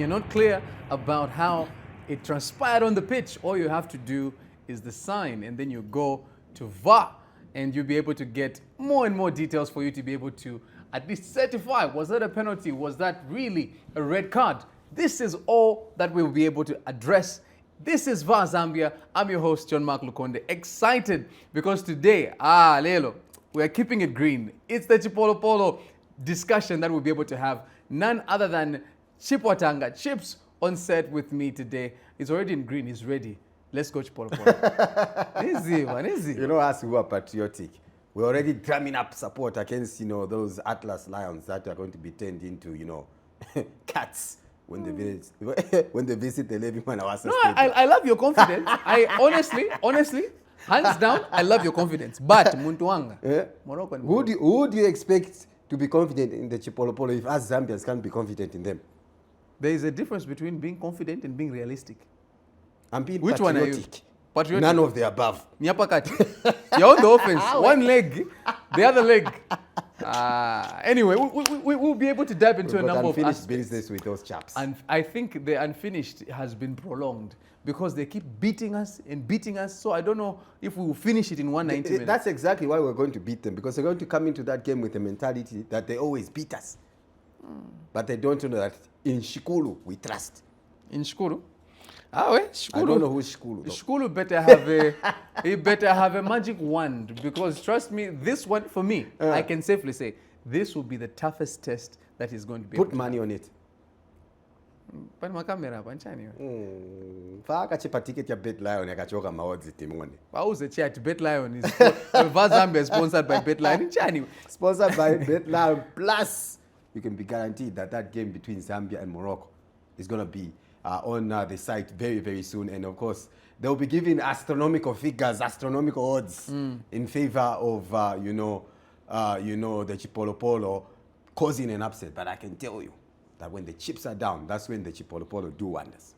you're not clear about how it transpired on the pitch, all you have to do is the sign, and then you go to VAR, and you'll be able to get more and more details for you to be able to at least certify, was that a penalty? Was that really a red card? This is all that we'll be able to address. This is VAR Zambia. I'm your host, John Mark Lukonde. Excited because today, Lelo, we are keeping it green. It's the Chipolopolo discussion that we'll be able to have. None other than Chipwatanga. Chips on set with me today. He's already in green. He's ready. Let's go Chipolopolo. Easy, man, easy. You know, us who are patriotic, we're already drumming up support against, those Atlas Lions that are going to be turned into, cats when they visit the Levi Manawasa. No, I love your confidence. I honestly, hands down, I love your confidence. But Muntuanga, Morocco and Morocco. Who do you expect to be confident in the Chipolopolo if us Zambians can't be confident in them? There is a difference between being confident and being realistic. I'm being Which patriotic. one are you? Patriotic. None of the above. Nyapakati. You're on the offense. One leg, the other leg. Anyway, we'll be able to dive into a number of unfinished business with those chaps. And I think the unfinished has been prolonged because they keep beating us and beating us. So I don't know if we will finish it in 190 minutes. That's exactly why we're going to beat them, because they're going to come into that game with the mentality that they always beat us. But they don't know that in Shikulu we trust. In Shikulu? Shikulu. I don't know who's Shikulu. Shikulu better have a magic wand, because trust me, this one for me, I can safely say this will be the toughest test that he's going to be. Put money on it. But my camera, panchani. Faka chipa ticket ya Bet Lion yakachoka maodzi timone. Pauze chat. Bet Lion is VAR Zambia sponsored by Bet Lion. Chani. Sponsored by Bet Lion. Plus, you can be guaranteed that that game between Zambia and Morocco is going to be on the site very, very soon. And of course, they'll be giving astronomical figures, astronomical odds in favor of, the Chipolopolo causing an upset. But I can tell you that when the chips are down, that's when the Chipolopolo do wonders.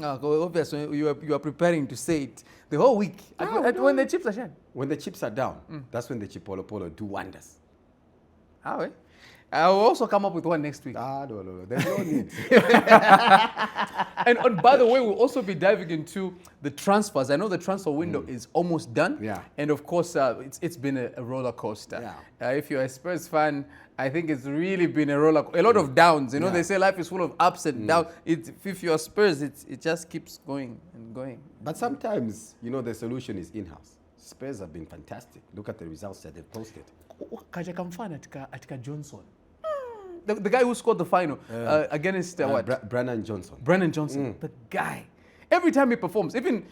Obviously, you are preparing to say it the whole week. When the chips are down. When the chips are down, that's when the Chipolopolo do wonders. I will also come up with one next week. No. There's no need. And by the way, we'll also be diving into the transfers. I know the transfer window is almost done. Yeah. And of course, it's been a roller coaster. Yeah. If you're a Spurs fan, I think it's really been a lot of downs. They say life is full of ups and downs. If you're Spurs, it just keeps going and going. But sometimes, the solution is in-house. Spurs have been fantastic. Look at the results that they've posted. Kaja kamfana atika Johnson. The guy who scored the final against what? Brennan Johnson. The guy. Every time he performs, even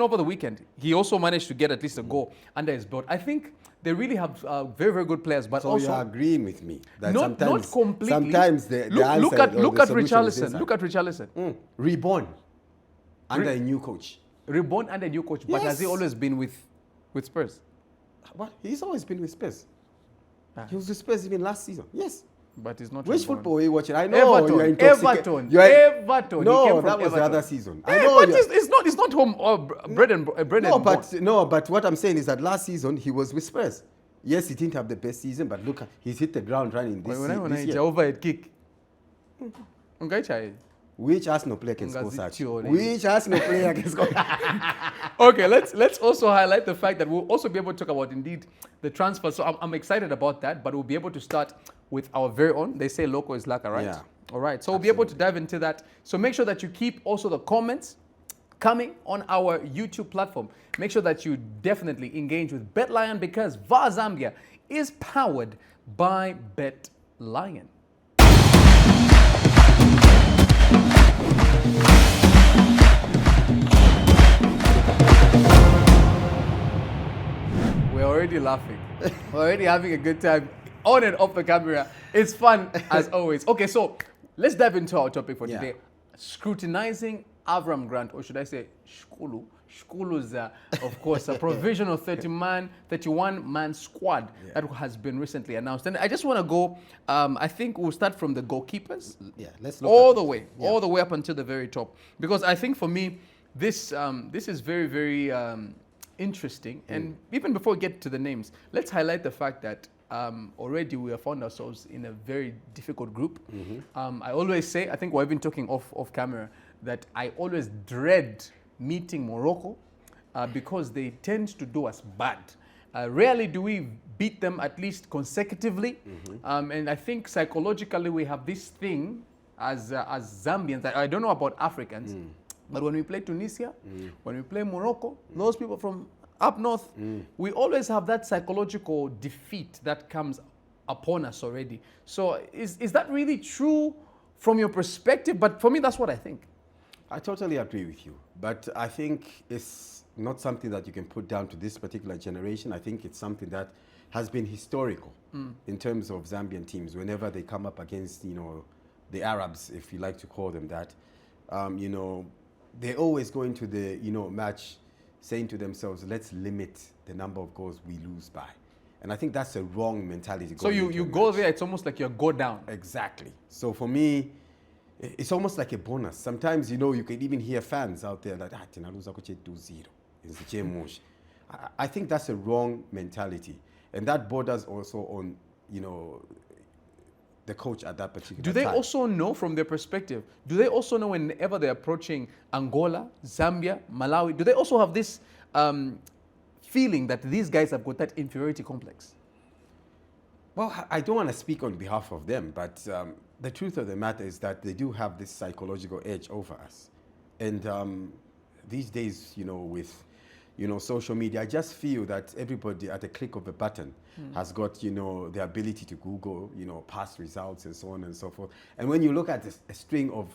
over the weekend, he also managed to get at least a goal under his belt. I think they really have very, very good players. But so also, you're agreeing with me that not completely. Sometimes look at Richarlison. Look at Richarlison. Reborn under a new coach. Reborn under a new coach. But has he always been with Spurs? Well, he's always been with Spurs. He was with Spurs even last season. Yes. But he's not. Which football are you watching? I know you're intoxicated. Everton. No, that was the other season. I know. But it's not home or bread and but what I'm saying is that last season he was with Spurs. Yes, he didn't have the best season, but look, he's hit the ground running this year. Overhead kick. Which Arsenal player can score such? Which Arsenal player can score? Okay, let's also highlight the fact that we'll also be able to talk about indeed the transfer. So I'm excited about that, but we'll be able to start with our very own. They say loco is laka, right? Yeah. All right. So we'll be able to dive into that. So make sure that you keep also the comments coming on our YouTube platform. Make sure that you definitely engage with Bet Lion, because VAR Zambia is powered by Bet Lion. We're already laughing. We're already having a good time on and off the camera. It's fun as always. Okay, so let's dive into our topic for today. Scrutinizing Avram Grant, or should I say Shikulu. Shikulu is, of course, a provisional 31-man squad that has been recently announced. And I just want to go, I think we'll start from the goalkeepers. Yeah, let's look all the way up until the very top. Because I think for me, this is very, very interesting. And even before we get to the names, let's highlight the fact that already we have found ourselves in a very difficult group. I always say, I think we're even talking off camera, that I always dread meeting Morocco because they tend to do us bad. Rarely do we beat them at least consecutively. And I think psychologically we have this thing as Zambians. I don't know about Africans, but when we play Tunisia, when we play Morocco, those people from up north, we always have that psychological defeat that comes upon us already. So is that really true from your perspective? But for me, that's what I think. I totally agree with you. But I think it's not something that you can put down to this particular generation. I think it's something that has been historical in terms of Zambian teams. Whenever they come up against, the Arabs, if you like to call them that, they always go into the, match saying to themselves, let's limit the number of goals we lose by. And I think that's a wrong mentality. So you go there, it's almost like you go down. Exactly. So for me, it's almost like a bonus. Sometimes, you can even hear fans out there like, tinaluza koche 2-0. I think that's a wrong mentality. And that borders also on, the coach at that particular time. Do they also know from their perspective, do they also know whenever they're approaching Angola, Zambia, Malawi, do they also have this feeling that these guys have got that inferiority complex? Well, I don't want to speak on behalf of them, but the truth of the matter is that they do have this psychological edge over us. And these days, with social media, I just feel that everybody at the click of a button has got, the ability to Google, past results and so on and so forth. And when you look at a string of,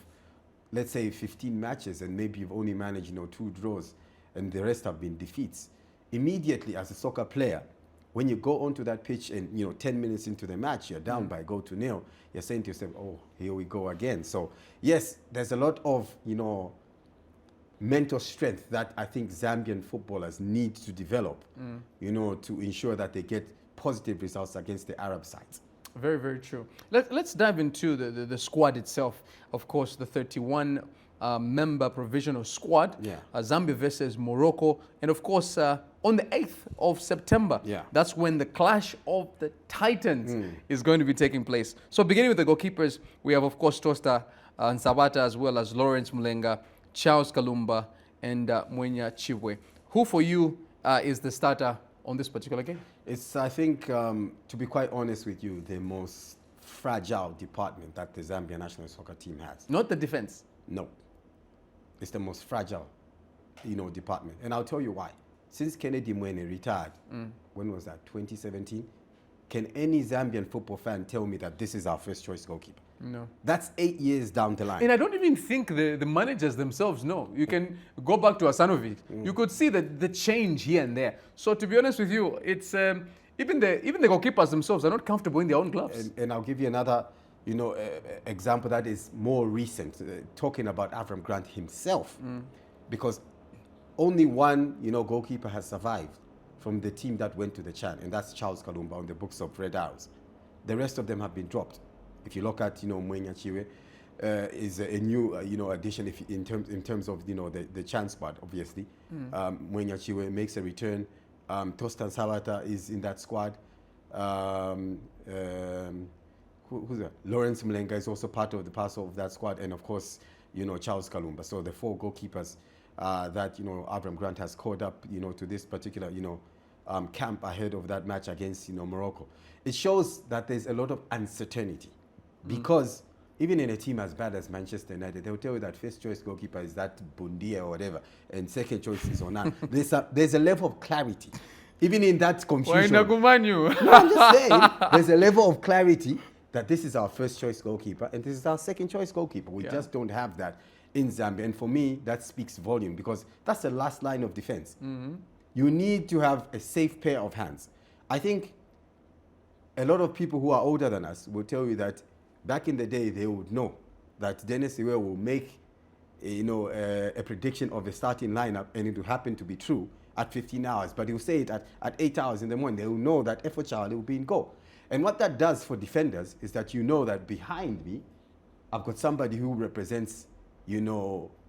let's say, 15 matches and maybe you've only managed, 2 draws and the rest have been defeats, immediately as a soccer player, when you go onto that pitch and, 10 minutes into the match, you're down by 0-0, you're saying to yourself, oh, here we go again. So, yes, there's a lot of, mental strength that I think Zambian footballers need to develop, to ensure that they get positive results against the Arab sides. Very, very true. Let's dive into the squad itself. Of course, the 31 member provisional squad, Zambia versus Morocco. And of course, on the 8th of September, that's when the clash of the Titans is going to be taking place. So beginning with the goalkeepers, we have, of course, Tosta Nsabata, as well as Lawrence Mulenga, Charles Kalumba, and Mwenya Chibwe. Who for you is the starter on this particular game? It's, I think, to be quite honest with you, the most fragile department that the Zambia national soccer team has. Not the defense? No. It's the most fragile, department. And I'll tell you why. Since Kennedy Mwene retired, when was that, 2017? Can any Zambian football fan tell me that this is our first choice goalkeeper? No. That's 8 years down the line. And I don't even think the managers themselves know. You can go back to Asanovic. You could see the change here and there. So to be honest with you, it's even the goalkeepers themselves are not comfortable in their own gloves. And I'll give you another, example that is more recent, talking about Avram Grant himself. Because only one, goalkeeper has survived from the team that went to the CHAN, and that's Charles Kalumba on the books of Red Arrows. The rest of them have been dropped. If you look at, Mwenya Chibwe is a new, addition in terms of, the CHAN squad, obviously. Mwenya Chibwe makes a return. Tosta Nsabata is in that squad. Who's that? Lawrence Mulenga is also part of the parcel of that squad. And, of course, Charles Kalumba. So the 4 goalkeepers that, Avram Grant has called up, to this particular, camp ahead of that match against, Morocco. It shows that there's a lot of uncertainty. Because even in a team as bad as Manchester United, they'll tell you that first choice goalkeeper is that Bundia or whatever, and second choice is Onan. There's a level of clarity. Even in that confusion. I'm just saying, there's a level of clarity that this is our first choice goalkeeper and this is our second choice goalkeeper. We just don't have that in Zambia. And for me, that speaks volume because that's the last line of defense. You need to have a safe pair of hands. I think a lot of people who are older than us will tell you that back in the day, they would know that Dennis Iwe will make, a prediction of a starting lineup, and it will happen to be true at 15 hours. But he'll say it at 8 hours in the morning. They will know that Efo Charlie will be in goal. And what that does for defenders is that that behind me, I've got somebody who represents,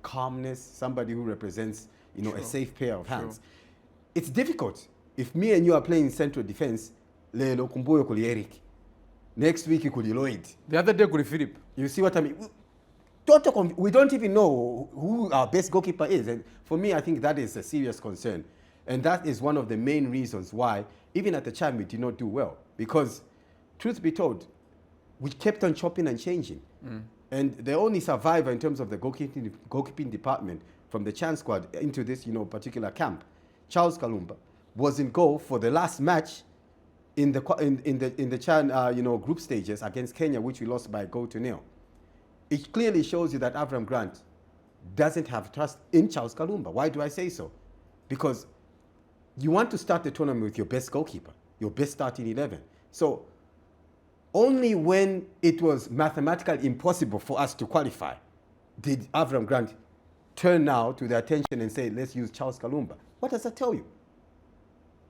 calmness, somebody who represents, a safe pair of hands. It's difficult. If me and you are playing central defense, lelo kumbuyo kuli Eric, next week kuli Lloyd. The other day kuli Philip. You see what I mean? We don't even know who our best goalkeeper is. And for me, I think that is a serious concern. And that is one of the main reasons why, even at the time, we did not do well. Because, truth be told, we kept on chopping and changing. And the only survivor in terms of the goalkeeping department from the Chan squad into this, particular camp, Charles Kalumba, was in goal for the last match in the Chan, group stages against Kenya, which we lost by a goal to nil. It clearly shows you that Avram Grant doesn't have trust in Charles Kalumba. Why do I say so? Because you want to start the tournament with your best goalkeeper, your best starting 11. So only when it was mathematically impossible for us to qualify did Avram Grant turn now to the attention and say, let's use Charles Kalumba. What does that tell you?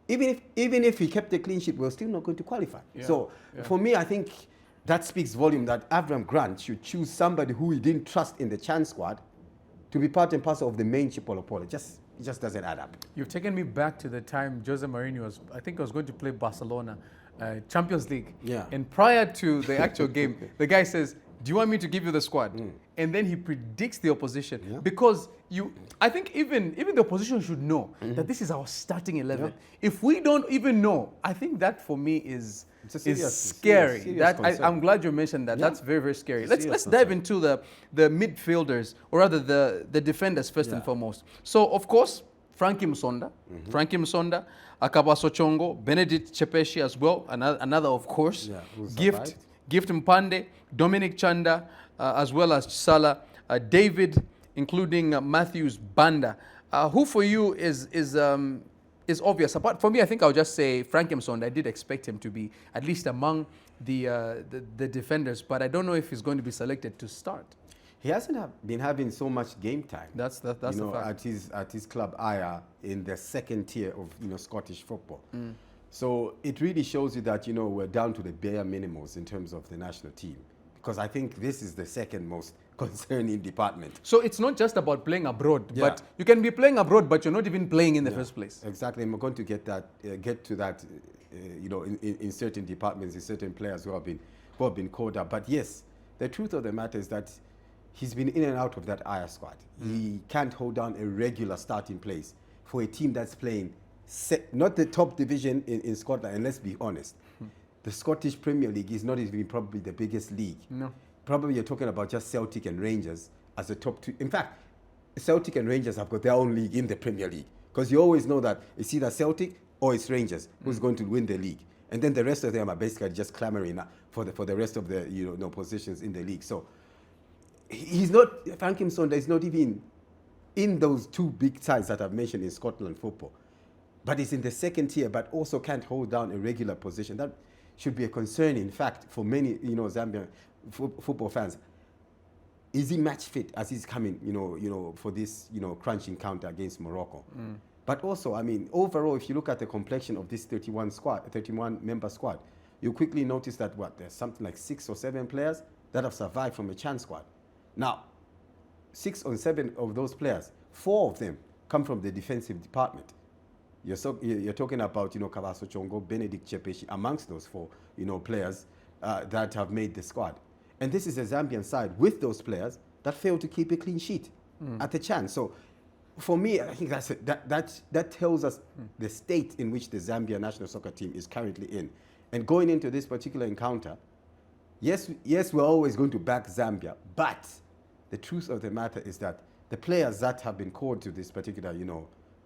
Even if he kept a clean sheet, we're still not going to qualify. For me, I think that speaks volume that Avram Grant should choose somebody who he didn't trust in the Chan squad to be part and parcel of the main Chipolopolo. It just doesn't add up. You've taken me back to the time Jose Mourinho was going to play Barcelona, Champions League. Yeah. And prior to the actual game, the guy says, do you want me to give you the squad? And then he predicts the opposition. Yeah. Because I think even the opposition should know that this is our starting 11. Yeah. If we don't even know, I think that for me is scary. Serious I'm glad you mentioned that. Yeah. That's very, very scary. Let's dive into the midfielders, or rather the defenders first and foremost. So, of course, Frankie Msonda, Akabaso Chongo, Benedict Chepeshi as well, another of course, Gift Mpande, Dominic Chanda, as well as Chisala, David, including Matthews Banda. Who for you is obvious? Apart from me, I think I'll just say Frankie Msonda. I did expect him to be at least among the defenders, but I don't know if he's going to be selected to start. He hasn't been having so much game time. That's the fact. At his club Aya in the second tier of Scottish football. So it really shows you that we're down to the bare minimums in terms of the national team, because I think this is the second most concerning department. So it's not just about playing abroad, but you can be playing abroad, but you're not even playing in the first place. Exactly, and we're going to get to that, in certain departments, in certain players who have been called up. But yes, the truth of the matter is that he's been in and out of that Aya squad. He can't hold down a regular starting place for a team that's playing not the top division in Scotland. And let's be honest, the Scottish Premier League is not even probably the biggest league. No. Probably you're talking about just Celtic and Rangers as the top two. In fact, Celtic and Rangers have got their own league in the Premier League, because you always know that it's either Celtic or it's Rangers who's going to win the league. And then the rest of them are basically just clamoring for the rest of the positions in the league. So Frankie Msonda is not even in those two big sides that I've mentioned in Scotland football. But he's in the second tier, but also can't hold down a regular position. That should be a concern, in fact, for many Zambian football fans. Is he match fit as he's coming, for this, crunch encounter against Morocco? But also, I mean, overall, if you look at the complexion of this 31-member squad, you quickly notice that there's something like 6 or 7 players that have survived from a Chan squad. Now, 6 or 7 of those players, 4 of them come from the defensive department. You're talking about, Kabaso Chongo, Benedict Chepeshi, amongst those 4, players that have made the squad. And this is a Zambian side with those players that failed to keep a clean sheet at the Chan. So, for me, I think that tells us the state in which the Zambia national soccer team is currently in. And going into this particular encounter, yes, we're always going to back Zambia, but the truth of the matter is that the players that have been called to this particular,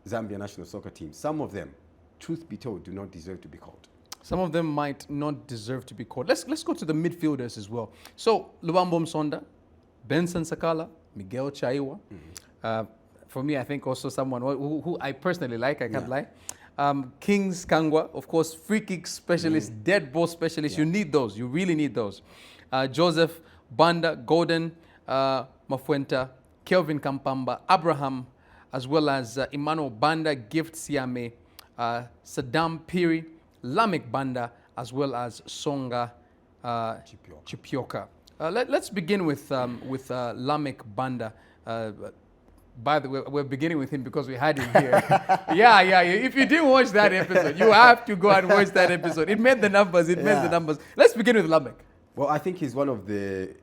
Zambia national soccer team, some of them, truth be told, do not deserve to be called. Some of them might not deserve to be called. Let's go to the midfielders as well. So, Lubambo Msonda, Benson Sakala, Miguel Chaiwa. For me, I think also someone who I personally like, I can't lie. Kings Kangwa, of course, free kick specialist, dead ball specialist. You need those. You really need those. Joseph Banda, Gordon Mafuenta, Kelvin Kampamba, Abraham, as well as Emmanuel Banda, Gift Siame, Saddam Piri, Lamek Banda, as well as Songa Chipioka. Let's begin with Lamek Banda. By the way, we're beginning with him because we had him here. yeah. If you didn't watch that episode, you have to go and watch that episode. It made the numbers. It made the numbers. Let's begin with Lamek. Well, I think he's one of the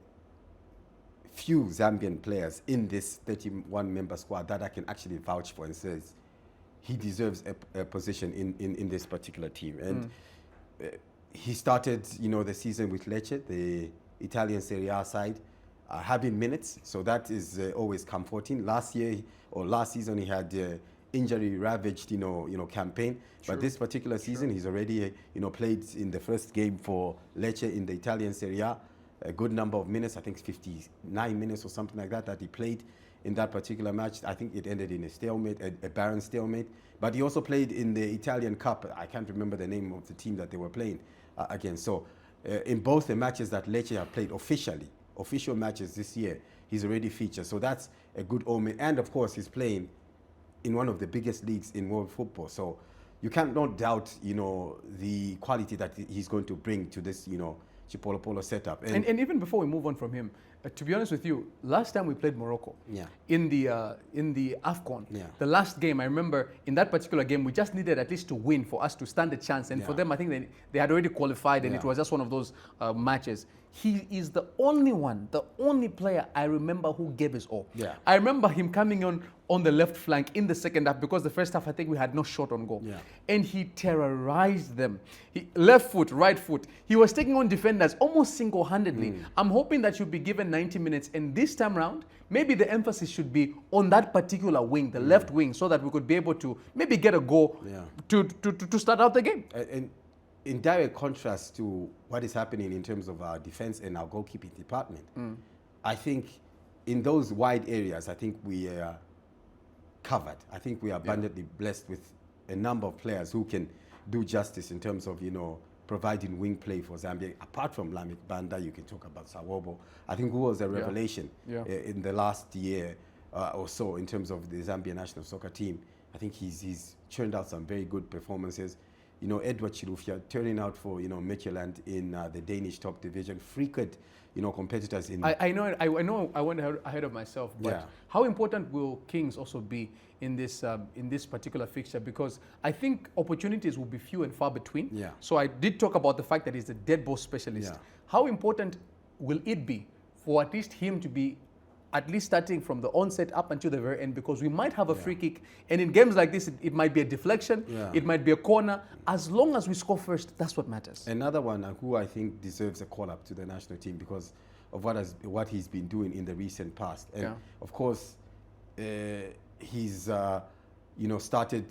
few Zambian players in this 31-member squad that I can actually vouch for and says he deserves a position in this particular team. And he started, the season with Lecce, the Italian Serie A side, having minutes, so that is always comforting. Last season he had injury ravaged, campaign. True. But this particular season, he's already, played in the first game for Lecce in the Italian Serie A. A good number of minutes, I think 59 minutes or something like that he played in that particular match. I think it ended in a stalemate, a barren stalemate. But he also played in the Italian Cup. I can't remember the name of the team that they were playing against. So in both the matches that Lecce have played official matches this year, he's already featured. So that's a good omen. And of course, he's playing in one of the biggest leagues in world football. So you cannot doubt, the quality that he's going to bring to this, Chipolopolo setup. And even before we move on from him, to be honest with you, last time we played Morocco in the AFCON, the last game, I remember in that particular game, we just needed at least to win for us to stand a chance. And for them, I think they had already qualified, and it was just one of those matches. He is the only player I remember who gave his all. I remember him coming on the left flank in the second half, because the first half I think we had no shot on goal. And he terrorized them. Left foot, right foot. He was taking on defenders almost single-handedly. I'm hoping that you'll be given 90 minutes, and this time round, maybe the emphasis should be on that particular wing, the left wing, so that we could be able to maybe get a goal to start out the game. And in direct contrast to what is happening in terms of our defense and our goalkeeping department, I think in those wide areas, I think we are covered. I think we are abundantly blessed with a number of players who can do justice in terms of, providing wing play for Zambia. Apart from Lamek Banda, you can talk about Sawobo. I think who was a revelation in the last year or so in terms of the Zambia national soccer team. I think he's churned out some very good performances. Edward Chilufya turning out for, Midtjylland in the Danish top division. Frequent, competitors in... I know, I went ahead of myself, but how important will Kings also be in this particular fixture? Because I think opportunities will be few and far between. So I did talk about the fact that he's a dead ball specialist. How important will it be for at least him to be at least starting from the onset up until the very end, because we might have a free kick, and in games like this, it might be a deflection, it might be a corner. As long as we score first, that's what matters. Another one who I think deserves a call-up to the national team because of what he's been doing in the recent past. And of course, he's started,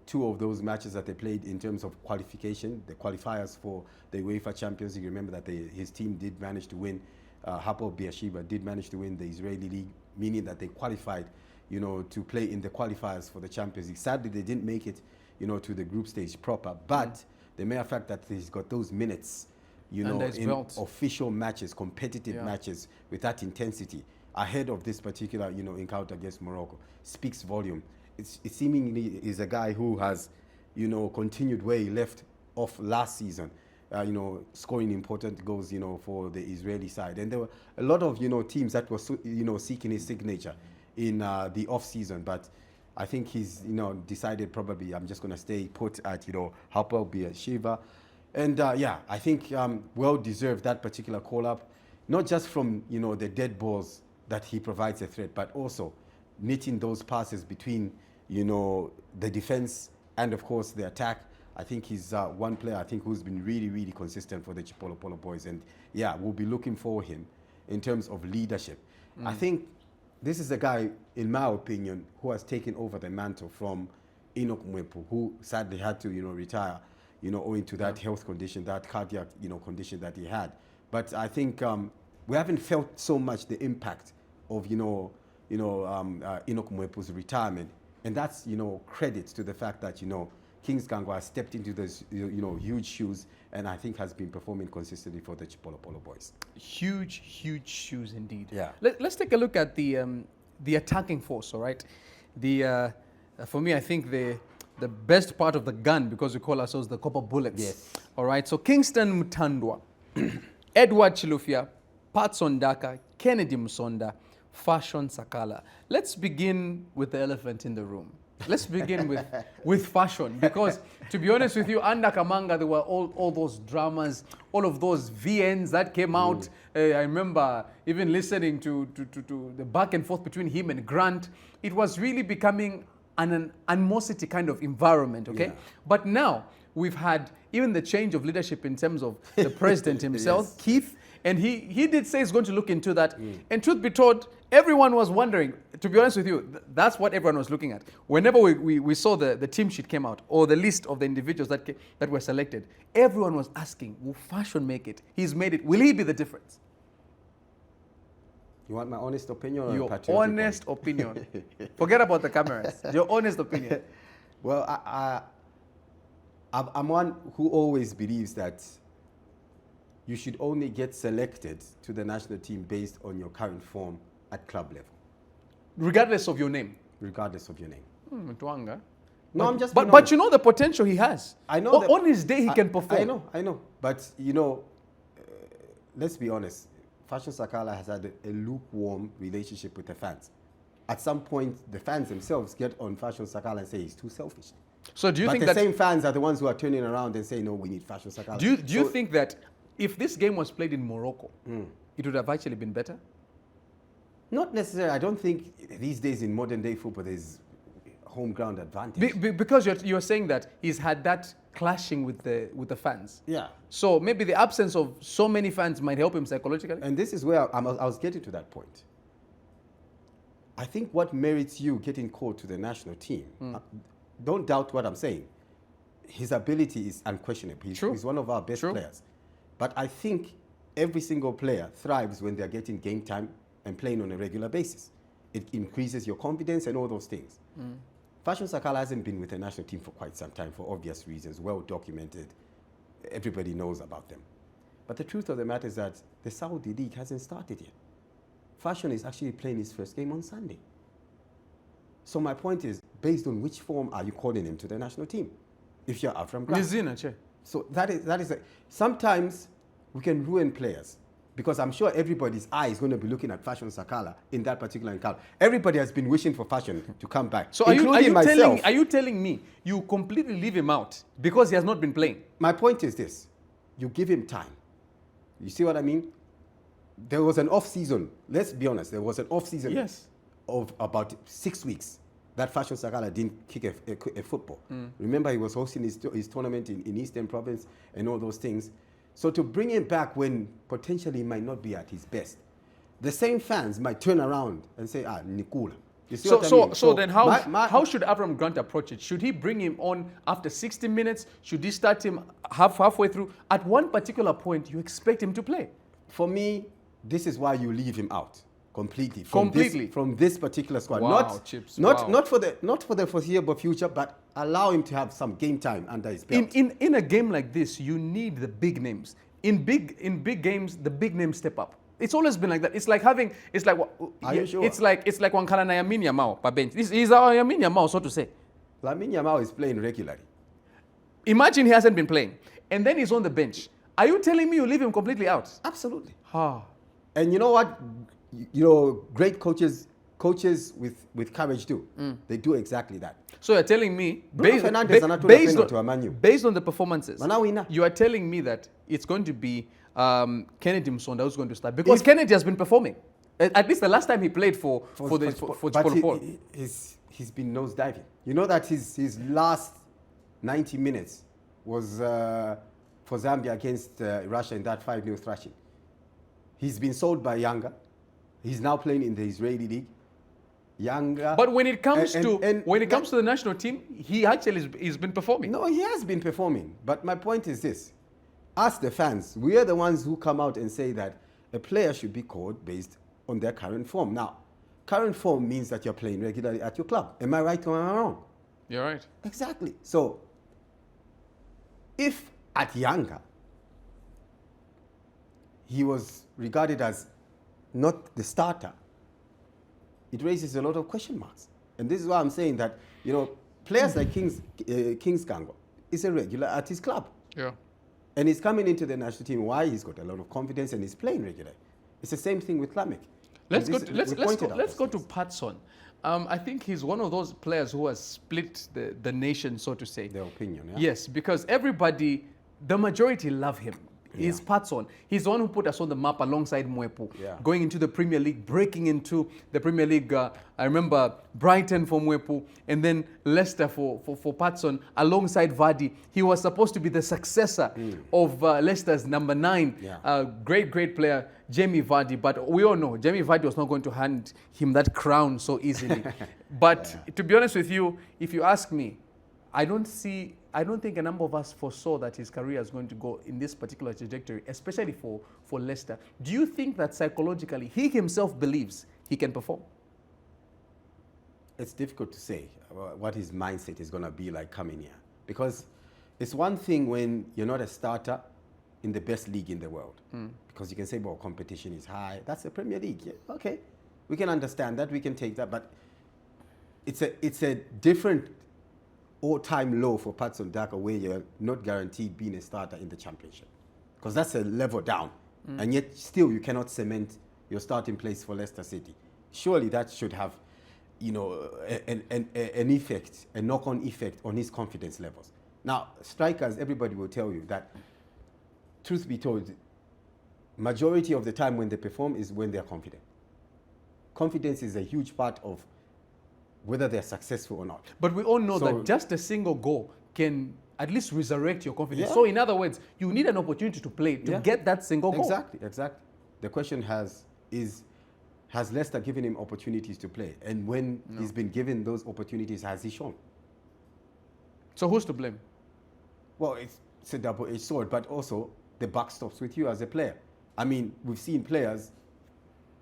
two of those matches that they played in terms of qualification, the qualifiers for the UEFA Champions League. Remember that his team did manage to win. Hapoel Beersheba did manage to win the Israeli league, meaning that they qualified, to play in the qualifiers for the Champions League. Sadly, they didn't make it, to the group stage proper. But the mere fact that he's got those minutes, in official matches, competitive matches with that intensity ahead of this particular, encounter against Morocco speaks volume. It seemingly is a guy who has, continued where he left off last season. Scoring important goals, for the Israeli side. And there were a lot of, teams that were, seeking his signature in the off-season. But I think he's, decided probably I'm just going to stay put at, Hapoel Beersheba. And, I think well-deserved that particular call-up, not just from, the dead balls that he provides a threat, but also knitting those passes between, the defense and, of course, the attack. I think he's one player, I think, who's been really, really consistent for the Chipolopolo boys. And, we'll be looking for him in terms of leadership. I think this is a guy, in my opinion, who has taken over the mantle from Enoch Mwepu, who sadly had to, retire, owing to that health condition, that cardiac, condition that he had. But I think we haven't felt so much the impact of, Enoch Mwepu's retirement. And that's, credit to the fact that, Kings Gangwa has stepped into those, huge shoes, and I think has been performing consistently for the Chipolopolo boys. Huge, huge shoes indeed. Let's take a look at the attacking force. All right, for me, I think the best part of the gun, because we call ourselves the copper bullets. Yes. All right. So Kingston Mutandwa, Edward Chilufya, Pat Sondaka, Kennedy Musonda, Fashion Sakala. Let's begin with the elephant in the room. Let's begin with fashion, because to be honest with you, under Kamanga, there were all those dramas, all of those VNs that came out. I remember even listening to the back and forth between him and Grant. It was really becoming an animosity kind of environment, okay? Yeah. But now we've had even the change of leadership in terms of the president himself, Yes. Keith, and he did say he's going to look into that. And truth be told, everyone was wondering, to be honest with you, that's what everyone was looking at. Whenever we saw the team sheet came out, or the list of the individuals that were selected, everyone was asking, will Fashion make it? He's made it. Will he be the difference? You want my honest opinion or Your patriotic honest one? opinion. Forget about the cameras. Your honest opinion. Well, I'm one who always believes that you should only get selected to the national team based on your current form at club level, Regardless of your name. regardless of your name. Mtuanga. No, I'm just But, being but honest. you know the potential he has. I know that- On his day, he can perform. I know. But, you know, let's be honest. Fashion Sakala has had a lukewarm relationship with the fans. At some point, the fans themselves get on Fashion Sakala and say he's too selfish. So do you But think the that same fans are the ones who are turning around and saying, no, we need Fashion Sakala. do you So- think that if this game was played in Morocco, it would have actually been better? Not necessarily. I don't think these days in modern day football there's home ground advantage. Because you're saying that he's had that clashing with the fans. Yeah. So maybe the absence of so many fans might help him psychologically. And this is where I was getting to that point. I think what merits you getting called to the national team, don't doubt what I'm saying. His ability is unquestionable. True. He's one of our best True. players. But I think every single player thrives when they're getting game time and playing on a regular basis. It increases your confidence and all those things. Fashion Sakala hasn't been with the national team for quite some time for obvious reasons, well documented. Everybody knows about them. But the truth of the matter is that the Saudi League hasn't started yet. Fashion is actually playing his first game on Sunday. So my point is, based on which form are you calling him to the national team? If you're Avram Grant. Nizina, che. So that is sometimes we can ruin players because I'm sure everybody's eye is going to be looking at Fashion Sakala in that particular encounter. Everybody has been wishing for Fashion to come back, So are including you myself. are you telling me you completely leave him out because he has not been playing? My point is this: you give him time. You see what I mean? There was an off season. Let's be honest. There was an off season Yes. of about 6 weeks that Fashion Sakala didn't kick a football. Remember, he was hosting his tournament in Eastern Province and all those things. So to bring him back when potentially he might not be at his best, the same fans might turn around and say, Nikula. You see what I mean? So then how my- should Avram Grant approach it? Should he bring him on after 60 minutes? Should he start him halfway through? At one particular point, you expect him to play. For me, this is why you leave him out completely. Completely? From this particular squad. Wow, Chips, Not wow. for the foreseeable future, but allow him to have some game time under his belt. In a game like this, you need the big names. In big games, the big names step up. It's always been like that. It's like having. It's like. Are you sure? It's like Wankala na Yamin Yamal pa bench. He's our Yamin Yamal, so to say. Lamine Yamal is playing regularly. Imagine he hasn't been playing, and then he's on the bench. Are you telling me you leave him completely out? Absolutely. Ha. And you know what? You know, great coaches with courage do. They do exactly that. So you're telling me, Bruno Fernandes anatola based penalty wa Man U. based on the performances, Manawina. you are telling me that it's going to be Kennedy Msonda who's going to start because Kennedy has been performing. At least the last time he played for Chipolopolo. He's been nosediving. You know that his last 90 minutes was for Zambia against Russia in that 5-0 thrashing. He's been sold by Yanga. He's now playing in the Israeli league. Yanga. But when it comes to the national team, he actually he's been performing. No, he has been performing. But my point is this. Us, the fans, we are the ones who come out and say that a player should be called based on their current form. Now, current form means that you're playing regularly at your club. Am I right or am I wrong? You're right. Exactly. So, if at Yanga, he was regarded as not the starter, it raises a lot of question marks. And this is why I'm saying that, you know, players like Kings Kango is a regular at his club. Yeah. And he's coming into the national team. Why? He's got a lot of confidence and he's playing regularly. It's the same thing with Lamek. Let's go This- to, let's we let's pointed go, out let's those go to things. Patson. I think he's one of those players who has split the nation, so to say. Their opinion, yeah? Yes, because everybody, the majority love him. He's Yeah. Patson. He's the one who put us on the map alongside Mwepu, Yeah. going into the Premier League, breaking into the Premier League. I remember Brighton for Mwepu, and then Leicester for Patson alongside Vardy. He was supposed to be the successor of Leicester's number 9, Yeah. great player, Jamie Vardy. But we all know Jamie Vardy was not going to hand him that crown so easily. But to be honest with you, if you ask me, I don't think a number of us foresaw that his career is going to go in this particular trajectory, especially for Leicester. Do you think that psychologically he himself believes he can perform? It's difficult to say what his mindset is going to be like coming here. Because it's one thing when you're not a starter in the best league in the world. Because you can say, well, competition is high. That's the Premier League. Yeah, okay. We can understand that. We can take that. But it's a different all-time low for Patson Daka where you're not guaranteed being a starter in the championship. Because that's a level down. And yet still you cannot cement your starting place for Leicester City. Surely that should have, you know, an effect, a knock-on effect on his confidence levels. Now, strikers, everybody will tell you that, truth be told, majority of the time when they perform is when they're confident. Confidence is a huge part of whether they're successful or not. But we all know So- that just a single goal can at least resurrect your confidence. Yeah. So in other words, you need an opportunity to play to Yeah. get that single goal. Exactly. The question has Leicester given him opportunities to play? And when he's been given those opportunities, has he shown? So who's to blame? Well, it's a double-edged sword, but also the buck stops with you as a player. I mean, we've seen players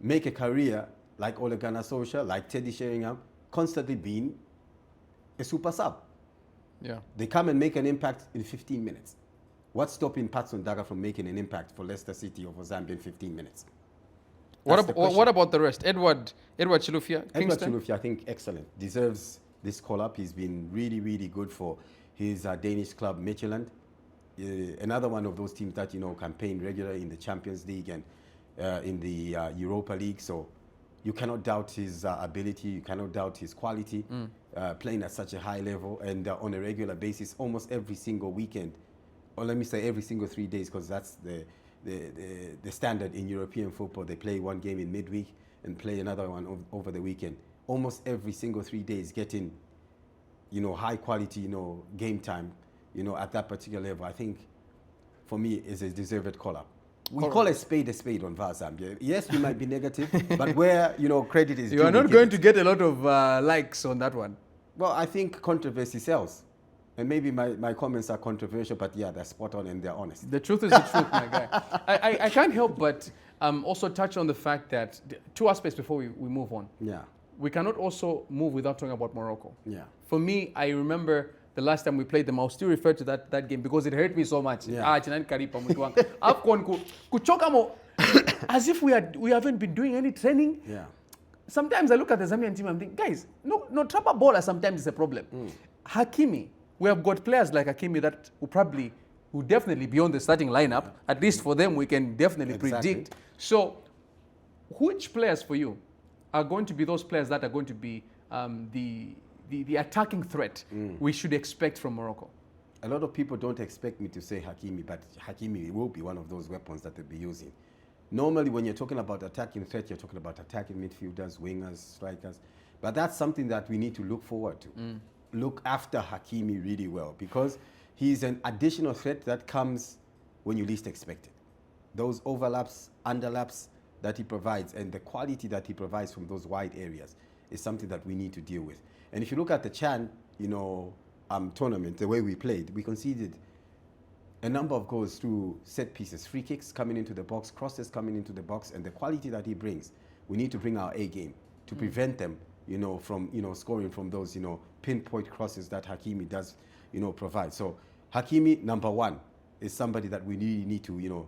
make a career like Ole Gunnar Solskjaer, like Teddy Sheringham, constantly being a super sub. Yeah. They come and make an impact in 15 minutes. What's stopping Patson Daka from making an impact for Leicester City or for Zambia in 15 minutes? That's the question. What about the rest? Edward Chilufya, Edward Kingston? Chilufya, I think, excellent. Deserves this call-up. He's been really, really good for his Danish club, Midtjylland. Another one of those teams that, you know, campaign regularly in the Champions League and in the Europa League. So you cannot doubt his ability. You cannot doubt his quality, playing at such a high level and on a regular basis, almost every single weekend. Or let me say every single 3 days, because that's the standard in European football. They play one game in midweek and play another one over the weekend. Almost every single 3 days, getting, you know, high quality, you know, game time, you know, at that particular level. I think, for me, is a deserved call-up. We call a spade on VAR Zambia. Yes, we might be negative, but where, you know, credit is due. You are we not give going it. to get a lot of likes on that one. Well, I think controversy sells. And maybe my comments are controversial, but yeah, they're spot on and they're honest. The truth is the truth, my guy. I can't help but also touch on the fact that two aspects before we move on. Yeah, We cannot also move without talking about Morocco. yeah. For me, I remember the last time we played them, I'll still refer to that game because it hurt me so much. Yeah. Chinani Karipa mtu wangu. AFCON kuchoka mo, as if we haven't been doing any training. Yeah. Sometimes I look at the Zambian team and think, guys, no trapper baller sometimes is a problem. Hakimi, we have got players like Hakimi that will definitely be on the starting lineup. At least for them, we can definitely Exactly. predict. So, which players for you are going to be those players that are going to be the attacking threat we should expect from Morocco? A lot of people don't expect me to say Hakimi, but Hakimi will be one of those weapons that they'll be using. Normally, when you're talking about attacking threat, you're talking about attacking midfielders, wingers, strikers. But that's something that we need to look forward to. Look after Hakimi really well, because he's an additional threat that comes when you least expect it. Those overlaps, underlaps that he provides, and the quality that he provides from those wide areas is something that we need to deal with. And if you look at the Chan, tournament, the way we played, we conceded a number of goals through set pieces, free kicks coming into the box, crosses coming into the box, and the quality that he brings. We need to bring our A game to prevent them, from, scoring from those, pinpoint crosses that Hakimi does, provide. So Hakimi, number one, is somebody that we really need to,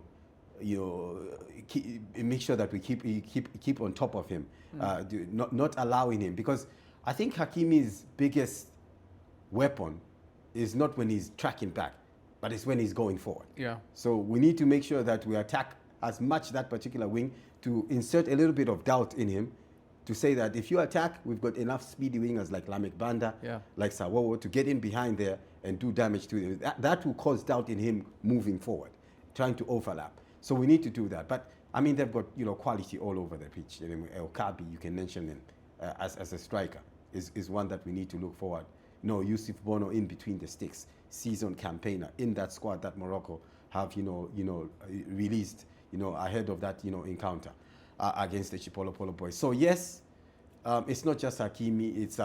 make sure that we keep on top of him, not allowing him, because I think Hakimi's biggest weapon is not when he's tracking back, but it's when he's going forward. Yeah. So we need to make sure that we attack has matched that particular wing to insert a little bit of doubt in him, to say that if you attack, we've got enough speedy wingers like Lamek Banda, like Sawowo, to get in behind there and do damage to him. That will cause doubt in him moving forward, trying to overlap. So we need to do that. But I mean, they've got quality all over the pitch. El Kabi, you can mention him as a striker, is one that we need to look forward. Yusuf Bono in between the sticks, seasoned campaigner in that squad that Morocco have released ahead of that encounter against the Chipolopolo boys. So yes, it's not just Hakimi. It's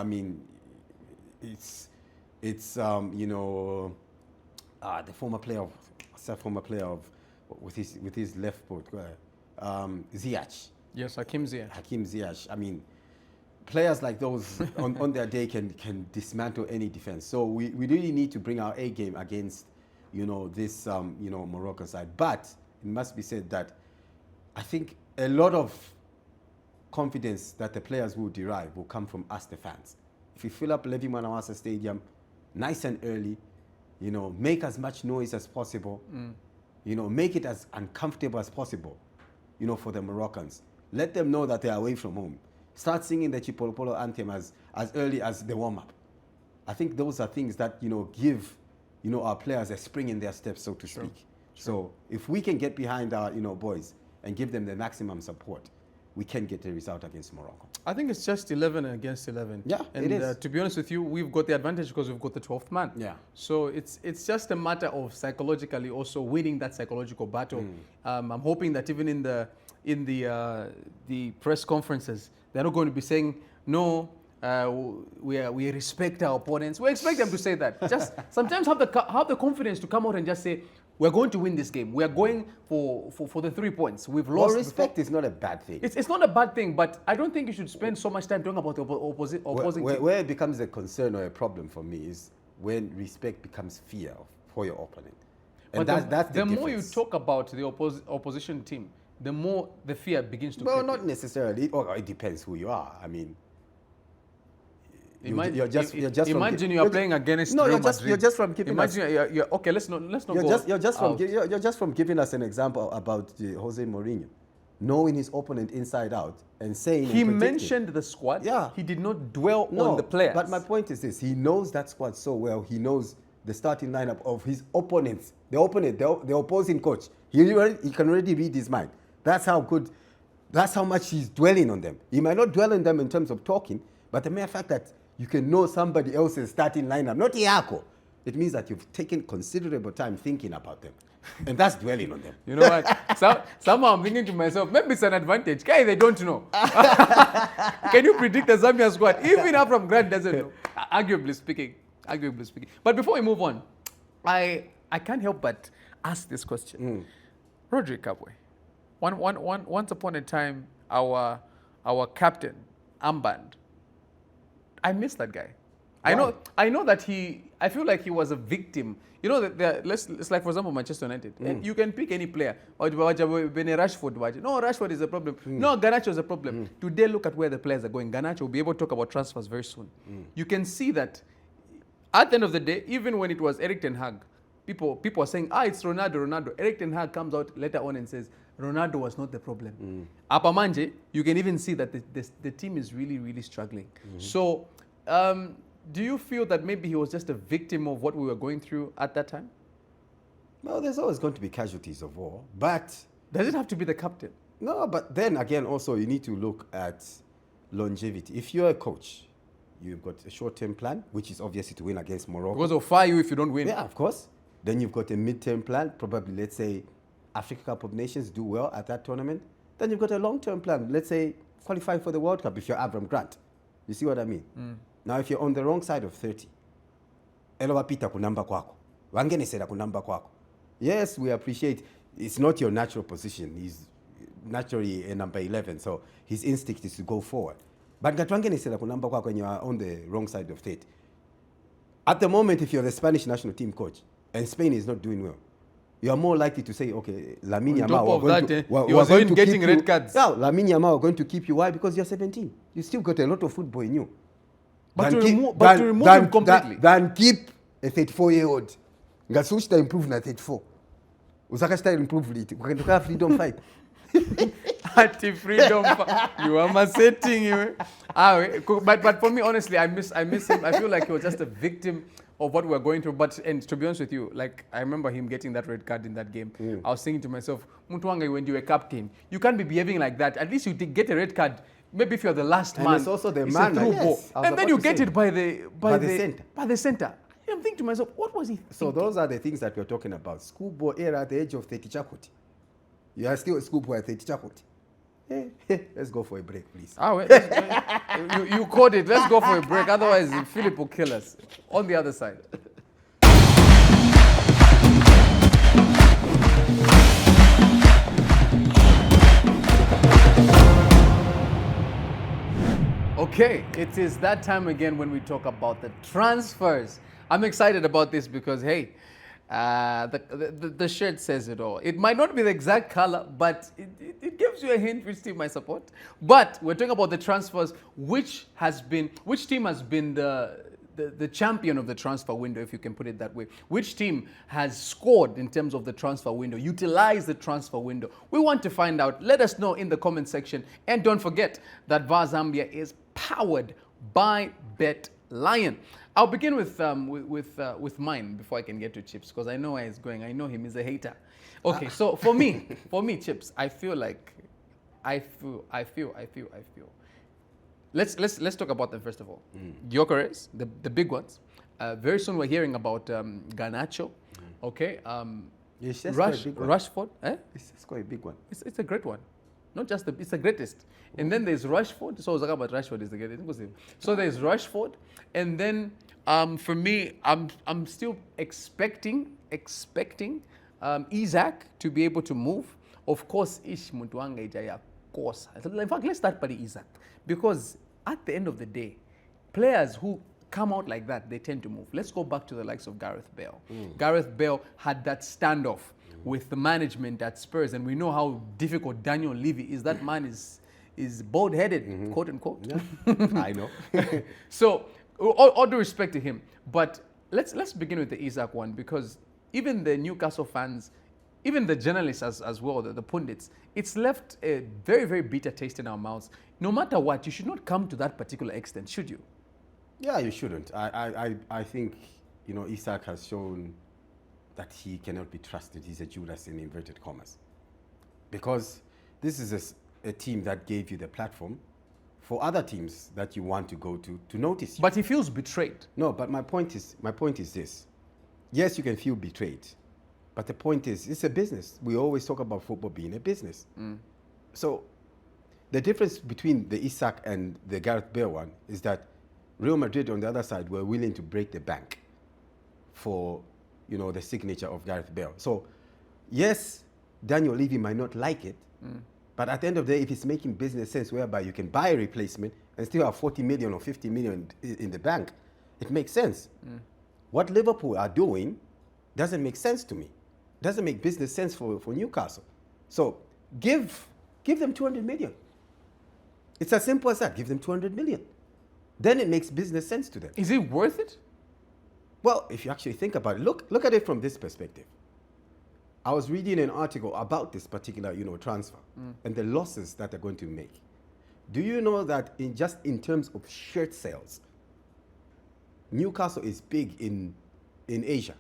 the former player of with his left foot, Ziyech. Yes, Hakim Ziyech. Hakim Ziyech. I mean, players like those on their day can dismantle any defense. So we really need to bring our A game against this Moroccan side. But it must be said that I think a lot of confidence that the players will derive will come from us, the fans. If we fill up Levi Manawasa Stadium nice and early, make as much noise as possible, make it as uncomfortable as possible, for the Moroccans. Let them know that they are away from home. Start singing the Chipolopolo anthem as early as the warm-up. I think those are things that, give, our players a spring in their steps, so to speak. So if we can get behind our, boys and give them the maximum support, we can get a result against Morocco. I think it's just 11 against 11. Yeah, and it is. To be honest with you, we've got the advantage because we've got the 12th man. Yeah. So it's just a matter of psychologically also winning that psychological battle. I'm hoping that even in the press conferences, they're not going to be saying, no, we respect our opponents. We expect them to say that. Just sometimes have the confidence to come out and just say, we're going to win this game. We are going for the 3 points. We've lost. Well, respect is not a bad thing. It's not a bad thing, but I don't think you should spend so much time talking about the opposing team. Where it becomes a concern or a problem for me is when respect becomes fear for your opponent. And that's the more you difference. talk about the opposition team, the more the fear begins to Well, not necessarily. Or it depends who you are. I mean, Imagine you're playing against Real Madrid. You're just from giving us. Okay, let's not You're just from giving us an example about Jose Mourinho, knowing his opponent inside out and saying he mentioned the squad. Yeah, he did not dwell on the players. But my point is this: he knows that squad so well. He knows the starting lineup of his opponents, the opposing coach. He can already read his mind. That's how good. That's how much he's dwelling on them. He might not dwell on them in terms of talking, but the mere fact that you can know somebody else's starting lineup, not Iako, it means that you've taken considerable time thinking about them. And that's dwelling on them. You know what? Somehow I'm thinking to myself, maybe it's an advantage. Guy, they don't know. Can you predict the Zambia squad? Even Avram Grant doesn't know. Arguably speaking. But before we move on, I can't help but ask this question. Roderick Kabwe, once upon a time, our captain, Armband, I miss that guy. Why? I know that I feel like he was a victim. You know, it's like, for example, Manchester United. And you can pick any player. Rashford. No, Rashford is a problem. No, Garnacho is a problem. Today, look at where the players are going. Garnacho will be able to talk about transfers very soon. You can see that at the end of the day, even when it was Erik ten Hag, people are saying, it's Ronaldo. Erik ten Hag comes out later on and says, Ronaldo was not the problem. Apamanje, you can even see that the team is really, really struggling. So, do you feel that maybe he was just a victim of what we were going through at that time? Well, there's always going to be casualties of war, but... Does it have to be the captain? No, but then again, also, you need to look at longevity. If you're a coach, you've got a short-term plan, which is obviously to win against Morocco. Because they'll fire you if you don't win. Yeah, of course. Then you've got a mid-term plan, probably, let's say, Africa Cup of Nations do well at that tournament. Then you've got a long-term plan, let's say, qualify for the World Cup if you're Avram Grant. You see what I mean? Now, if you're on the wrong side of 30, elowapita kunamba kwako, wangenesera kunamba kwako. Yes, we appreciate it's not your natural position. He's naturally a number 11, so his instinct is to go forward. But gatwangenesera kunamba kwako when you are on the wrong side of 30. At the moment, if you're the Spanish national team coach and Spain is not doing well, you are more likely to say, okay, Lamine Yamal, we're going to getting red cards. Yeah, Lamine Yamal, we're going to keep you. Why? Because you're 17. You still got a lot of football in you. But to remove him completely. Than keep a 34-year-old. Ngasushita improve na 34. Uzakashita improve it. Ukatoka freedom fight. Anti-freedom. You are setting you. But for me, honestly, I miss him. I feel like he was just a victim of what we're going through. But and to be honest with you, like I remember him getting that red card in that game. I was thinking to myself, Mutuanga, when you're a captain, you can't be behaving like that. At least you get a red card. Maybe if you're the last man. And it's also the man. Yes, and then you get it by the center. I'm thinking to myself, what was he thinking? So those are the things that we're talking about. Schoolboy era at the age of 30 chakuti. You are still a schoolboy at 30 chakuti. Let's go for a break, please. You called it. Let's go for a break. Otherwise, Philip will kill us. On the other side. Okay, it is that time again when we talk about the transfers. I'm excited about this because, hey, the shirt says it all. It might not be the exact color, but it gives you a hint which team I support. But we're talking about the transfers, which team has been the champion of the transfer window, if you can put it that way. Which team has scored in terms of the transfer window, utilized the transfer window? We want to find out. Let us know in the comment section. And don't forget that VAR Zambia is powered by BetLion. I'll begin with mine before I can get to Chips, because I know where he's going. I know him. He's a hater. Okay, so for me, Chips, I feel. Let's talk about them first of all. Gyökeres, the big ones. Very soon we're hearing about Garnacho. Okay. Rashford. It's quite a big one. It's a great one. Not just it's the greatest. And then there's Rashford. So I was talking about Rashford is the greatest. So there's Rashford, and then for me, I'm still expecting Isaac to be able to move. Of course, Ish Mutuanga Ijaya. Course. In fact, let's start by the Isaac, because at the end of the day, players who come out like that, they tend to move. Let's go back to the likes of Gareth Bale. Gareth Bale had that standoff with the management at Spurs, and we know how difficult Daniel Levy is. That man is bald-headed, quote unquote. Yeah. I know. So, all due respect to him, but let's begin with the Isaac one, because even the Newcastle fans, even the journalists as well, the pundits, it's left a very, very bitter taste in our mouths. No matter what, you should not come to that particular extent, should you? Yeah, you shouldn't. I think, Isaac has shown that he cannot be trusted. He's a Judas in inverted commas. Because this is a team that gave you the platform for other teams that you want to go to notice you. But he feels betrayed. No, but my point is this. Yes, you can feel betrayed. But the point is, it's a business. We always talk about football being a business. So the difference between the Isaac and the Gareth Bale one is that Real Madrid on the other side were willing to break the bank for, the signature of Gareth Bale. So yes, Daniel Levy might not like it, but at the end of the day, if it's making business sense whereby you can buy a replacement and still have 40 million or 50 million in the bank, it makes sense. What Liverpool are doing doesn't make sense to me. Doesn't make business sense for Newcastle. So give them 200 million. It's as simple as that. Give them 200 million. Then it makes business sense to them. Is it worth it? Well, if you actually think about it, look at it from this perspective. I was reading an article about this particular, transfer and the losses that they're going to make. Do you know that in terms of shirt sales, Newcastle is big in Asia?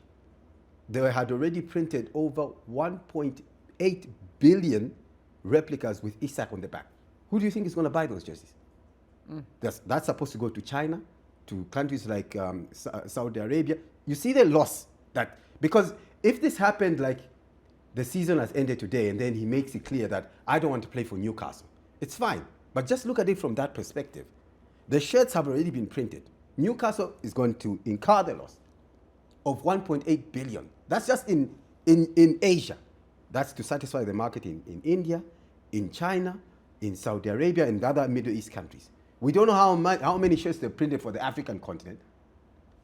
They had already printed over 1.8 billion replicas with Isaac on the back. Who do you think is going to buy those jerseys? That's supposed to go to China, to countries like Saudi Arabia. You see the loss because if this happened like the season has ended today and then he makes it clear that I don't want to play for Newcastle, it's fine. But just look at it from that perspective. The shirts have already been printed. Newcastle is going to incur the loss of 1.8 billion. That's just in Asia. That's to satisfy the market in India, in China, in Saudi Arabia, and other Middle East countries. We don't know how many shirts they printed for the African continent,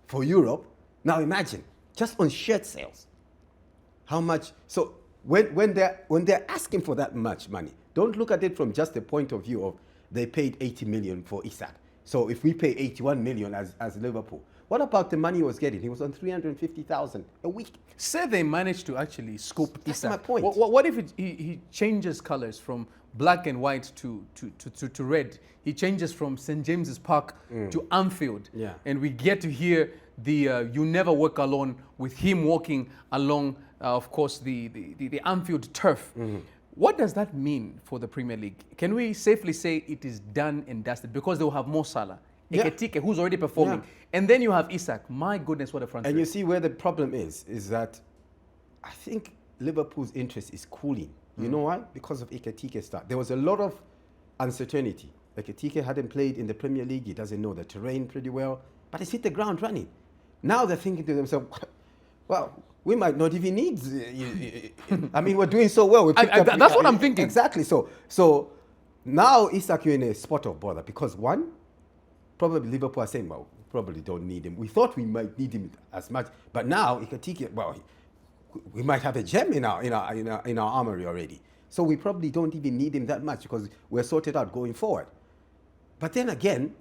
for Europe. Now imagine, just on shirt sales, how much. So when they're asking for that much money, don't look at it from just the point of view of they paid 80 million for Isaac. So if we pay 81 million as Liverpool, What about the money he was getting? He was on 350,000 a week. Say they managed to actually scoop That's Isak. my point. What if he changes colors from black and white to red? He changes from St. James's Park to Anfield. Yeah. And we get to hear the You Never Walk Alone with him walking along, of course, the Anfield turf. What does that mean for the Premier League? Can we safely say it is done and dusted because they will have Mo Salah, Yeah. Ekitike, who's already performing, and then you have Isak. My goodness, what a front And three. you see where the problem is that I think Liverpool's interest is cooling. You know why? Because of Ekitike's start. There was a lot of uncertainty. Ekitike hadn't played in the Premier League. He doesn't know the terrain pretty well, but he's hit the ground running. Now they're thinking to themselves, well, we might not even need. I mean, we're doing so well. That's what I'm thinking. Exactly. So now Isak, you're in a spot of bother because one, probably Liverpool are saying, well, we probably don't need him. We thought we might need him as much, but now Ekitike, well, we might have a gem in our armory already. So we probably don't even need him that much because we're sorted out going forward. But then again,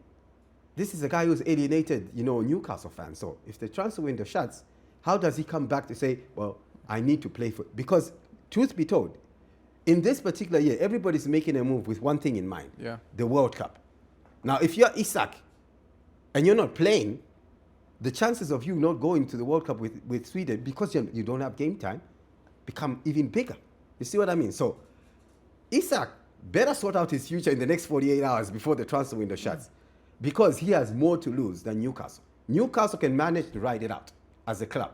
this is a guy who's alienated, Newcastle fans. So if the transfer window shuts, how does he come back to say, well, I need to play for... Because truth be told, in this particular year, everybody's making a move with one thing in mind. Yeah. The World Cup. Now, if you're Isak and you're not playing, the chances of you not going to the World Cup with Sweden, because you don't have game time, become even bigger. You see what I mean? So Isak better sort out his future in the next 48 hours before the transfer window shuts, because he has more to lose than Newcastle. Newcastle can manage to ride it out as a club,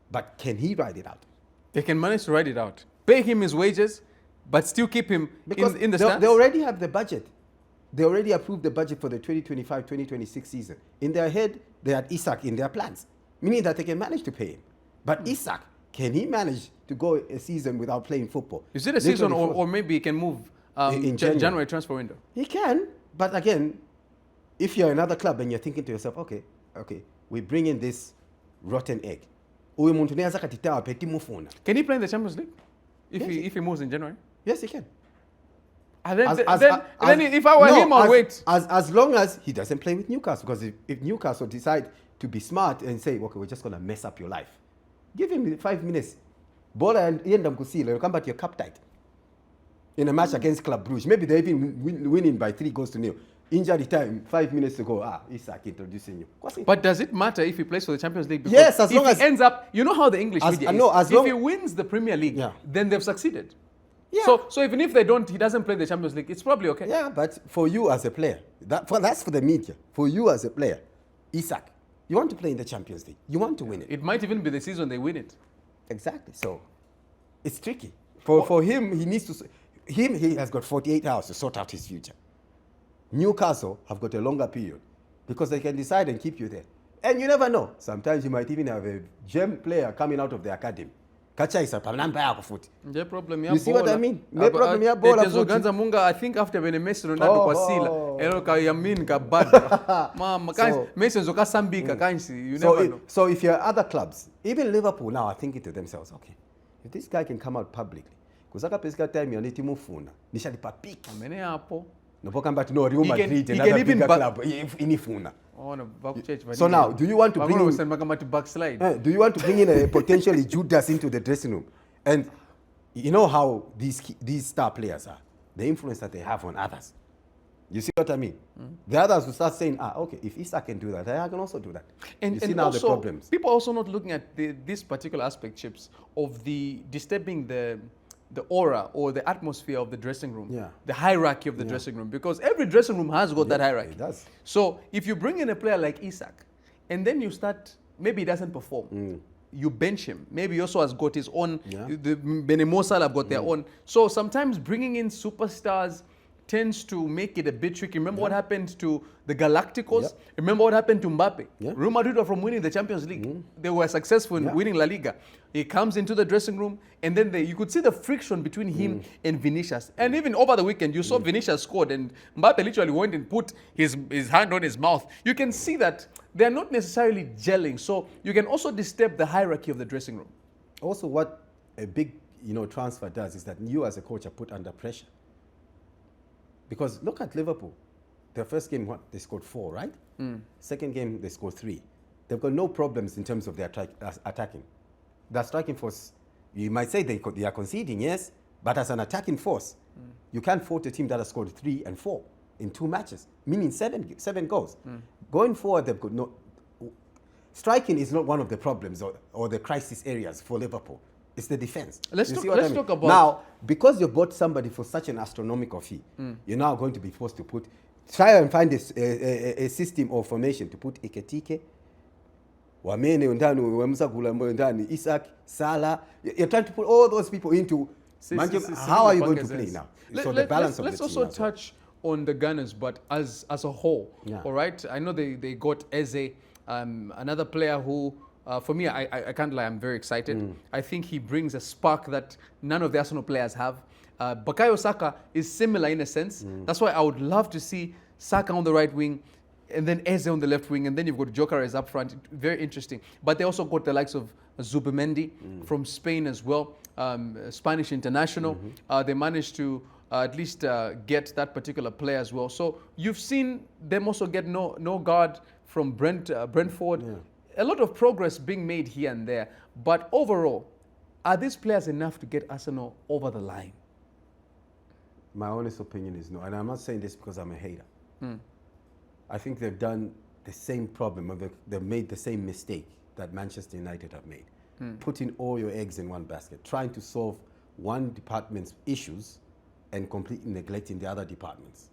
but can he ride it out? They can manage to ride it out. Pay him his wages, but still keep him in the stands. They already have the budget. They already approved the budget for the 2025-2026 season. In their head, they had Isak in their plans, meaning that they can manage to pay him. But Isak, can he manage to go a season without playing football? Is it a season or maybe he can move in January transfer window? He can, but again, if you're another club and you're thinking to yourself, okay, we bring in this rotten egg. Can he play in the Champions League if he moves in January? Yes, he can. And then if I were him, I'll wait. As long as he doesn't play with Newcastle, because if Newcastle decide to be smart and say, okay, we're just going to mess up your life, give him 5 minutes. Bola and Yendam Kusila, come back to your cup tight. In a match against Club Brugge. Maybe they're even winning by 3-0. Injury time, 5 minutes to go. Isak introducing you. But does it matter if he plays for the Champions League? Because yes, as long as he ends up, you know how the English media is. If he wins the Premier League, then they've succeeded. Yeah. So even if he doesn't play the Champions League, it's probably okay. Yeah, but for you as a player, that's for the media. For you as a player, Isak, you want to play in the Champions League. You want to win it. It might even be the season they win it. Exactly. So it's tricky. For him, he has got 48 hours to sort out his future. Newcastle have got a longer period because they can decide and keep you there. And you never know. Sometimes you might even have a gem player coming out of the academy. You see what I mean? I think after when Messi Ronaldo kwasila eroka yamin kabada mama Messi zoka sambika kansi, you never know. So if you're other clubs, even Liverpool now are thinking to themselves, okay, if this guy can come out publicly, kuzaka pesika time yaneti mufuna nishalipa piki amene hapo nopokamba to know Real Madrid another bigger club inifuna. So now, do you want to bring in, do you want to bring in a potentially Judas into the dressing room? And you know how these star players are, the influence that they have on others. You see what I mean? The others will start saying, okay, if Isak can do that, I can also do that. And, you see now also, the problems. People are also not looking at this particular aspect, Chips, of disturbing the aura or the atmosphere of the dressing room, the hierarchy of the dressing room, because every dressing room has got that hierarchy. It does. So if you bring in a player like Isak, and then you start, maybe he doesn't perform, you bench him. Maybe he also has got his own, the Mo Salah have got their own. So sometimes bringing in superstars tends to make it a bit tricky. Remember what happened to the Galacticos? Remember what happened to Mbappe? Real Madrid were from winning the Champions League. They were successful in winning La Liga. He comes into the dressing room, and then you could see the friction between him and Vinicius. And even over the weekend, you saw Vinicius scored, and Mbappe literally went and put his hand on his mouth. You can see that they're not necessarily gelling. So you can also disturb the hierarchy of the dressing room. Also, what a big transfer does is that you as a coach are put under pressure. Because look at Liverpool. Their first game, they scored 4, right? Second game, they scored 3. they've got no problems in terms of their attacking. Their striking force, you might say they are conceding, yes, but as an attacking force, you can't fault a team that has scored 3 and 4 in 2 matches, meaning seven goals. Going forward, they've got no... Striking is not one of the problems or the crisis areas for Liverpool. It's the defense. Let's talk about... Now, because you bought somebody for such an astronomical fee, you're now going to be forced to try and find a system or formation to put Ekitike, Wamene undani, Wemsakula undani, Isaac, Salah. You're trying to put all those people into... How are you going to play now? So the balance of the team. Let's also touch on the Gunners, but as a whole, all right? I know they got Eze, another player who, for me, I can't lie, I'm very excited. I think he brings a spark that none of the Arsenal players have. Bukayo Saka is similar in a sense. That's why I would love to see Saka on the right wing, and then Eze on the left wing, and then you've got Gyökeres up front. Very interesting. But they also got the likes of Zubimendi from Spain as well, Spanish international. They managed to at least get that particular player as well. So you've seen them also get no guard from Brentford. Yeah. A lot of progress being made here and there. But overall, are these players enough to get Arsenal over the line? My honest opinion is no. And I'm not saying this because I'm a hater. I think they've done the same problem, or they've made the same mistake that Manchester United have made. Putting all your eggs in one basket, trying to solve one department's issues and completely neglecting the other departments.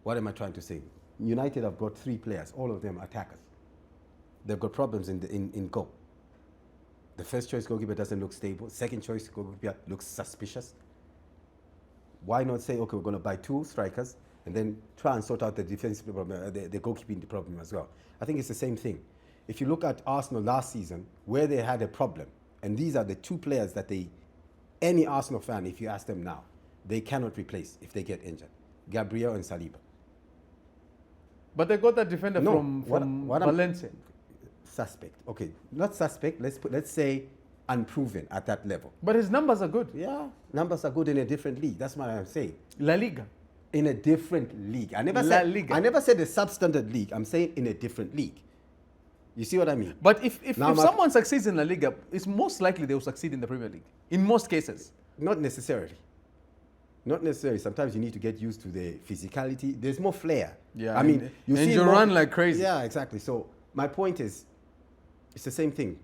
What am I trying to say? United have got 3 players, all of them attackers. They've got problems in goal. The first choice goalkeeper doesn't look stable. Second choice goalkeeper looks suspicious. Why not say, okay, we're going to buy 2 strikers and then try and sort out the defensive problem, the goalkeeping problem as well. I think it's the same thing. If you look at Arsenal last season, where they had a problem, and these are the 2 players that any Arsenal fan, if you ask them now, they cannot replace if they get injured. Gabriel and Saliba. But they got that defender from Valencia. Suspect. Okay, not suspect. Let's say unproven at that level. But his numbers are good. Yeah, numbers are good in a different league. That's what I'm saying. La Liga. In a different league. I never said a substandard league. I'm saying in a different league. You see what I mean? But if someone succeeds in La Liga, it's most likely they will succeed in the Premier League. In most cases. Not necessarily. Not necessarily. Sometimes you need to get used to the physicality. There's more flair. Yeah. I mean, you run like crazy. Yeah, exactly. So my point is, it's the same thing.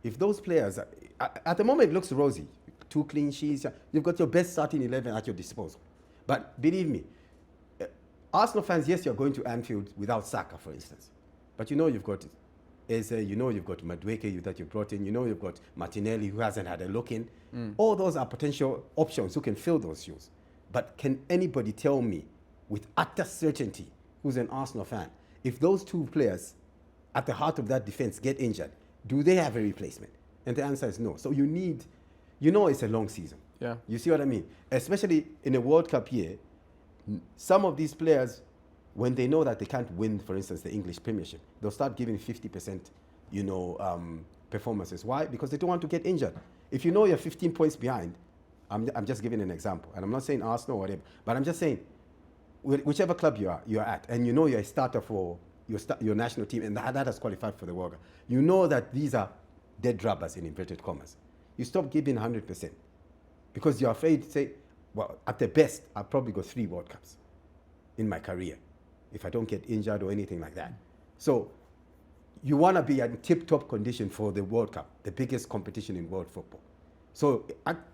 If those players, at the moment it looks rosy. 2 clean sheets. You've got your best starting 11 at your disposal. But believe me, Arsenal fans, yes, you're going to Anfield without Saka, for instance. But you know you've got Eze, you know you've got Madueke that you brought in, you know you've got Martinelli who hasn't had a look in. All those are potential options who can fill those shoes. But can anybody tell me with utter certainty, who's an Arsenal fan, if those 2 players at the heart of that defense get injured, do they have a replacement? And the answer is no. So it's a long season. Yeah. You see what I mean? Especially in a World Cup year, some of these players, when they know that they can't win, for instance, the English Premiership, they'll start giving 50%, performances. Why? Because they don't want to get injured. If you know you're 15 points behind, I'm just giving an example, and I'm not saying Arsenal or whatever, but I'm just saying, whichever club you're at, and you know you're a starter for your national team, and that has qualified for the World Cup, you know that these are dead rubbers in inverted commas. You stop giving 100% because you're afraid to say, well, at the best, I've probably got 3 World Cups in my career if I don't get injured or anything like that. So you want to be in tip-top condition for the World Cup, the biggest competition in world football. So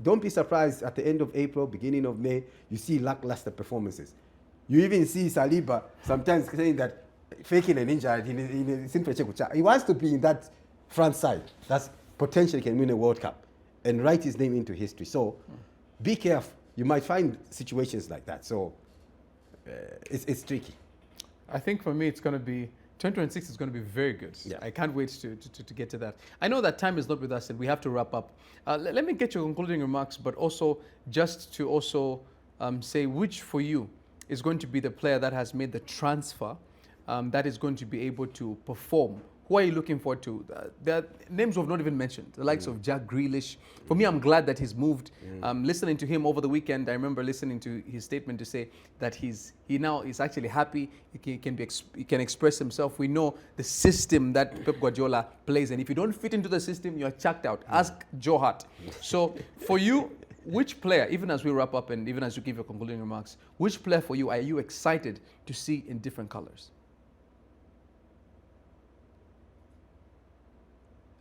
don't be surprised at the end of April, beginning of May, you see lackluster performances. You even see Saliba sometimes saying that faking an injury, he wants to be in that front side that's potentially can win a World Cup and write his name into history. So be careful. You might find situations like that. So it's tricky. I think for me, it's going to be 2026 is going to be very good. Yeah. I can't wait to get to that. I know that time is not with us and we have to wrap up. Let me get your concluding remarks, but also just to also say which for you is going to be the player that has made the transfer that is going to be able to perform. who are you looking forward to? The names we've not even mentioned, the likes of Jack Grealish. For me, I'm glad that he's moved. Listening to him over the weekend, I remember listening to his statement to say that he now is actually happy. He can express himself. We know the system that Pep Guardiola plays, and if you don't fit into the system, you're chucked out. Ask Joe Hart. So for you, which player, even as we wrap up and even as you give your concluding remarks, which player for you are you excited to see in different colors?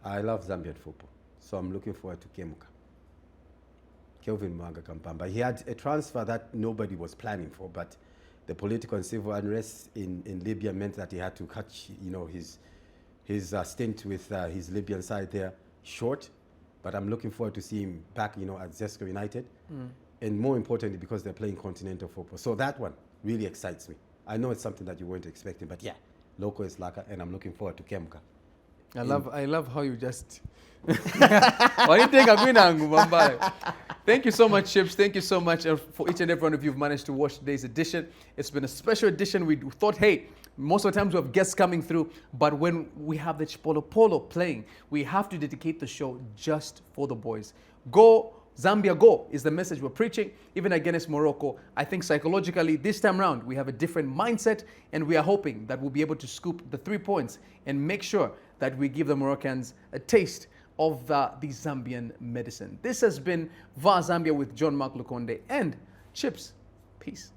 I love Zambian football, so I'm looking forward to Kemuka. Kelvin Mwanga Kampamba. He had a transfer that nobody was planning for, but the political and civil unrest in Libya meant that he had to cut, his stint with his Libyan side there short. But I'm looking forward to see him back, at Zesco United, and more importantly because they're playing continental football. So that one really excites me. I know it's something that you weren't expecting, but yeah, local is Laka, and I'm looking forward to Kemuka. I love how you just. Thank you so much, Chips. Thank you so much for each and every one of you who've managed to watch today's edition. It's been a special edition. We thought, hey, most of the times we have guests coming through, but when we have the Chipolopolo playing, we have to dedicate the show just for the boys. Go, Zambia, go is the message we're preaching, even against Morocco. I think psychologically, this time around, we have a different mindset, and we are hoping that we'll be able to scoop the 3 points and make sure that we give the Moroccans a taste of the Zambian medicine. This has been VAR Zambia with John Mark Lukonde and Chips. Peace.